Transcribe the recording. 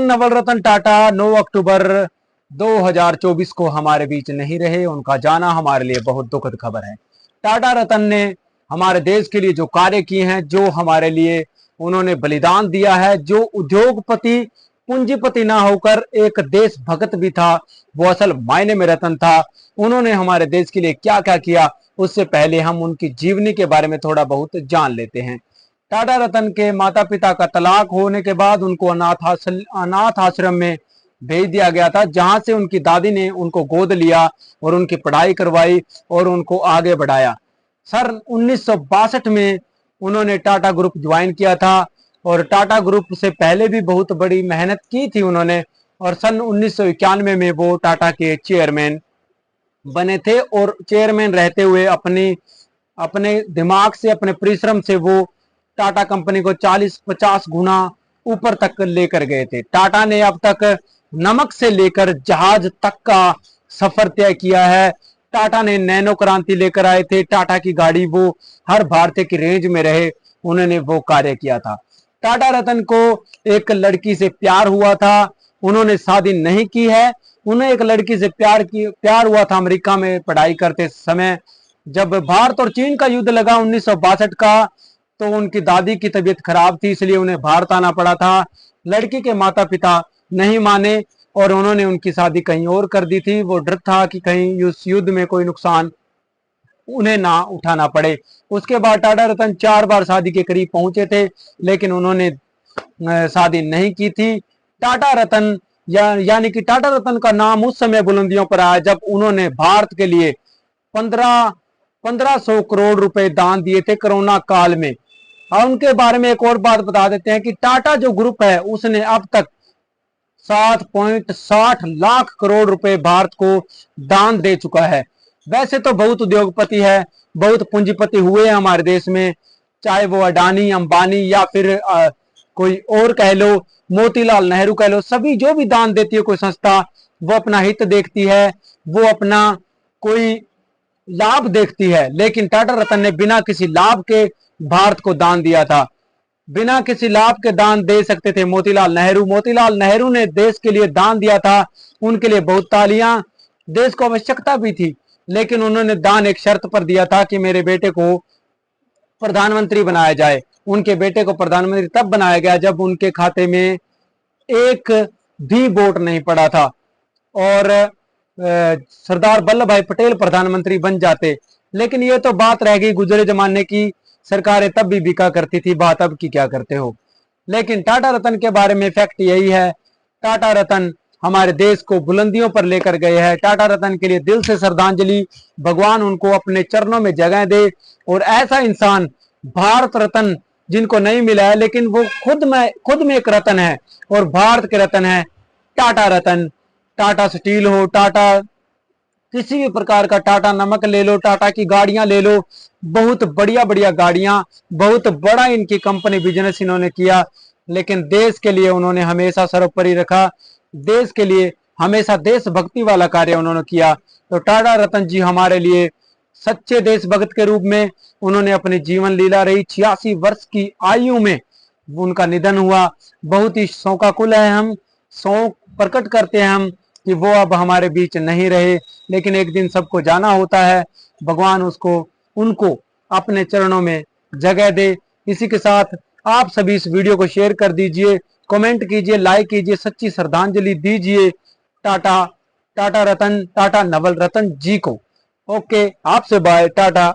नवल रतन टाटा 9 अक्टूबर 2024 को हमारे बीच नहीं रहे। उनका जाना हमारे लिए बहुत दुखद खबर है। टाटा रतन ने हमारे देश के लिए जो कार्य किए हैं, जो हमारे लिए उन्होंने बलिदान दिया है, जो उद्योगपति पूंजीपति ना होकर एक देशभक्त भी था, वो असल मायने में रतन था। उन्होंने हमारे देश के लिए क्या क्या किया, उससे पहले हम उनकी जीवनी के बारे में थोड़ा बहुत जान लेते हैं। टाटा रतन के माता पिता का तलाक होने के बाद उनको अनाथ आश्रम में भेज दिया गया था, जहां से उनकी दादी ने उनको गोद लिया और उनकी पढ़ाई करवाई और उनको आगे बढ़ाया। सन 1962 में उन्होंने टाटा ग्रुप ज्वाइन किया था और टाटा ग्रुप से पहले भी बहुत बड़ी मेहनत की थी उन्होंने, और सन 1991 में वो टाटा के चेयरमैन बने थे। और चेयरमैन रहते हुए अपने दिमाग से, अपने परिश्रम से वो टाटा कंपनी को 40-50 गुना ऊपर तक लेकर गए थे। टाटा ने अब तक नमक से लेकर जहाज तक का सफर तय किया है। टाटा ने नैनो क्रांति लेकर आए थे। टाटा की गाड़ी वो हर भारतीय की रेंज में रहे, उन्होंने वो कार्य किया था। टाटा रतन को एक लड़की से प्यार हुआ था, उन्होंने शादी नहीं की है। उन्हें एक लड़की से प्यार हुआ था अमेरिका में पढ़ाई करते समय। जब भारत और चीन का युद्ध लगा 1962 का, तो उनकी दादी की तबीयत खराब थी, इसलिए उन्हें भारत आना पड़ा था। लड़की के माता पिता नहीं माने और उन्होंने उनकी शादी कहीं और कर दी थी। वो डर था कि कहीं उस युद्ध में कोई नुकसान उन्हें ना उठाना पड़े। उसके बाद टाटा रतन 4 बार शादी के करीब पहुंचे थे, लेकिन उन्होंने शादी नहीं की थी। टाटा रतन यानी कि टाटा रतन का नाम उस समय बुलंदियों पर आया जब उन्होंने भारत के लिए 1500 करोड़ रुपए दान दिए थे कोरोना काल में। और उनके बारे में एक और बात बता देते हैं कि टाटा जो ग्रुप है उसने अब तक 7.60 लाख करोड़ रुपए भारत को दान दे चुका है। वैसे तो बहुत उद्योगपति है, बहुत पूंजीपति हुए हैं हमारे देश में, चाहे वो अडानी, अंबानी या फिर कोई और कह लो, मोतीलाल नेहरू कह लो। सभी जो भी दान देती है कोई संस्था, वो अपना हित देखती है, वो अपना कोई लाभ देखती है। लेकिन टाटा रतन ने बिना किसी लाभ के भारत को दान दिया था। बिना किसी लाभ के दान दे सकते थे मोतीलाल नेहरू ने देश के लिए दान दिया था। उनके लिए बहुत तालियां, देश को आवश्यकता भी थी, लेकिन उन्होंने दान एक शर्त पर दिया था कि मेरे बेटे को प्रधानमंत्री बनाया जाए। उनके बेटे को प्रधानमंत्री तब बनाया गया जब उनके खाते में एक भी वोट नहीं पड़ा था और सरदार वल्लभ भाई पटेल प्रधानमंत्री बन जाते। लेकिन ये तो बात रह गई गुजरे जमाने की, सरकारें तब भी बिका करती थी, बात अब की क्या करते हो। लेकिन टाटा रतन के बारे में फैक्ट यही है, टाटा रतन हमारे देश को बुलंदियों पर लेकर गए हैं। टाटा रतन के लिए दिल से श्रद्धांजलि, भगवान उनको अपने चरणों में जगह दे। और ऐसा इंसान भारत रत्न जिनको नहीं मिला है, लेकिन वो खुद में एक रतन है और भारत के रतन है टाटा रतन। टाटा स्टील हो, टाटा किसी भी प्रकार का, टाटा नमक ले लो, टाटा की गाड़ियां ले लो, बहुत बढ़िया बढ़िया गाड़ियां, बहुत बड़ा इनकी कंपनी बिजनेस इन्होंने किया। लेकिन देश के लिए उन्होंने हमेशा सर्वोपरि रखा, देश के लिए हमेशा देशभक्ति वाला कार्य उन्होंने किया। तो टाटा रतन जी हमारे लिए सच्चे देशभक्त के रूप में उन्होंने अपनी जीवन लीला रही। 86 वर्ष की आयु में उनका निधन हुआ। बहुत ही शोकाकुल है, हम शोक प्रकट करते हैं हम कि वो अब हमारे बीच नहीं रहे, लेकिन एक दिन सबको जाना होता है। भगवान उनको अपने चरणों में जगह दे। इसी के साथ आप सभी इस वीडियो को शेयर कर दीजिए, कमेंट कीजिए, लाइक कीजिए, सच्ची श्रद्धांजलि दीजिए टाटा रतन, टाटा नवल रतन जी को। ओके, आपसे बाय, टाटा।